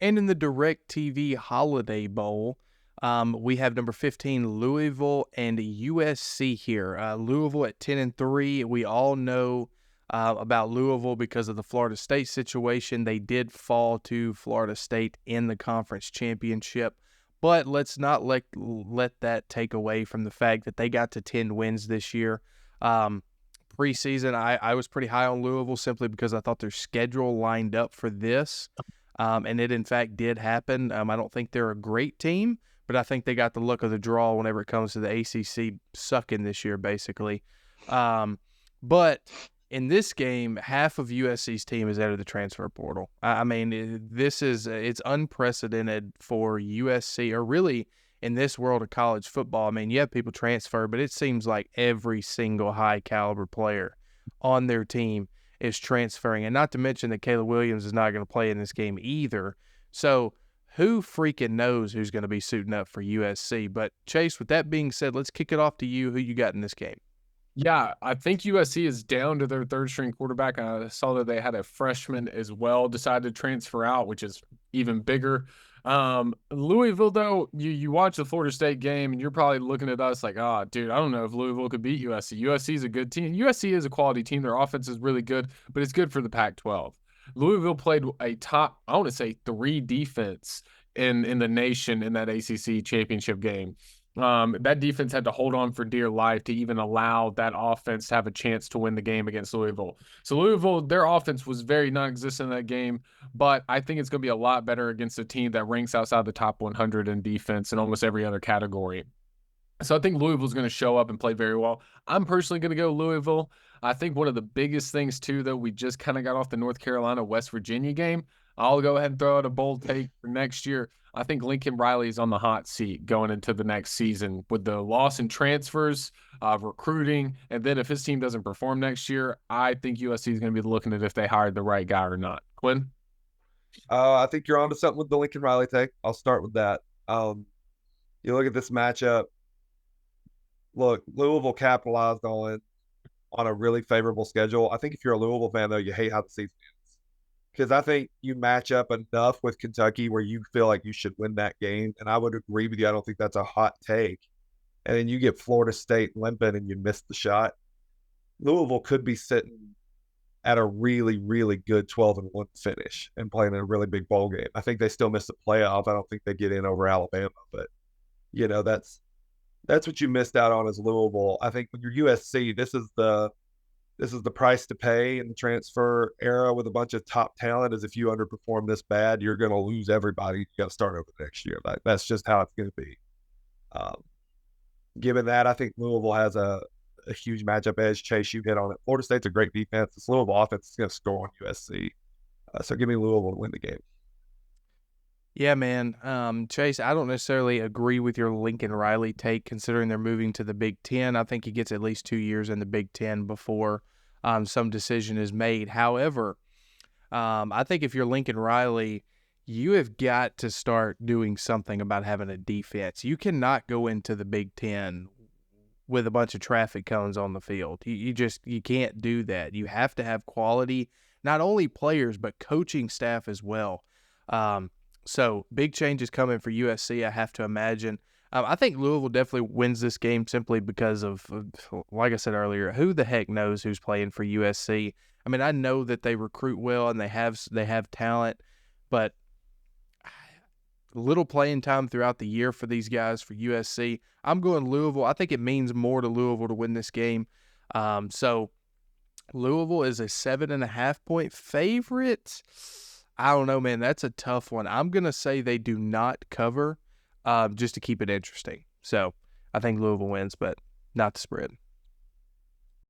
And in the DirecTV Holiday Bowl, we have number 15 Louisville and USC here. Louisville at 10-3. We all know about Louisville because of the Florida State situation. They did fall to Florida State in the conference championship, but let's not let that take away from the fact that they got to 10 wins this year. Preseason, I was pretty high on Louisville simply because I thought their schedule lined up for this. And it, in fact, did happen. I don't think they're a great team, but I think they got the luck of the draw whenever it comes to the ACC sucking this year, basically. But in this game, half of USC's team is out of the transfer portal. I mean, it's unprecedented for USC, or really in this world of college football. I mean, you have people transfer, but it seems like every single high-caliber player on their team is transferring, and not to mention that Caleb Williams is not going to play in this game either. So who freaking knows who's going to be suiting up for USC? But Chase, with that being said, let's kick it off to you. Who you got in this game? Yeah, I think USC is down to their third-string quarterback. I saw that they had a freshman as well decide to transfer out, which is even bigger. Louisville, though, you watch the Florida State game, and you're probably looking at us like, oh, dude, I don't know if Louisville could beat USC. USC is a good team. USC is a quality team. Their offense is really good, but it's good for the Pac-12. Louisville played a top, I want to say, 3 defense in the nation in that ACC championship game. That defense had to hold on for dear life to even allow that offense to have a chance to win the game against Louisville. So Louisville, their offense was very non-existent in that game, but I think it's going to be a lot better against a team that ranks outside the top 100 in defense in almost every other category. So I think Louisville's going to show up and play very well. I'm personally going to go Louisville. I think one of the biggest things, too, though, we just kind of got off the North Carolina-West Virginia game. I'll go ahead and throw out a bold take for next year. I think Lincoln Riley is on the hot seat going into the next season with the loss in transfers, recruiting, and then if his team doesn't perform next year, I think USC is going to be looking at if they hired the right guy or not. Quinn? I think you're onto something with the Lincoln Riley take. I'll start with that. You look at this matchup. Look, Louisville capitalized on a really favorable schedule. I think if you're a Louisville fan, though, you hate how the season ends. Because I think you match up enough with Kentucky where you feel like you should win that game. And I would agree with you. I don't think that's a hot take. And then you get Florida State limping and you miss the shot. Louisville could be sitting at a really, really good 12-1 finish and playing a really big bowl game. I think they still miss the playoff. I don't think they get in over Alabama, but that's what you missed out on as Louisville. I think when you're USC, this is the price to pay in the transfer era with a bunch of top talent. Is if you underperform this bad, you're going to lose everybody. You got to start over next year. That's just how it's going to be. Given that, I think Louisville has a huge matchup edge. Chase, you hit on it. Florida State's a great defense. This Louisville offense is going to score on USC. So give me Louisville to win the game. Yeah, man. Chase, I don't necessarily agree with your Lincoln Riley take, considering they're moving to the Big Ten. I think he gets at least 2 years in the Big Ten before some decision is made. However, I think if you're Lincoln Riley, you have got to start doing something about having a defense. You cannot go into the Big Ten with a bunch of traffic cones on the field. You can't do that. You have to have quality, not only players, but coaching staff as well. So big changes coming for USC, I have to imagine. I think Louisville definitely wins this game simply because of, like I said earlier, who the heck knows who's playing for USC? I mean, I know that they recruit well and they have talent, but little playing time throughout the year for these guys for USC. I'm going Louisville. I think it means more to Louisville to win this game. So Louisville is a 7.5-point favorite. I don't know, man. That's a tough one. I'm going to say they do not cover just to keep it interesting. So I think Louisville wins, but not the spread.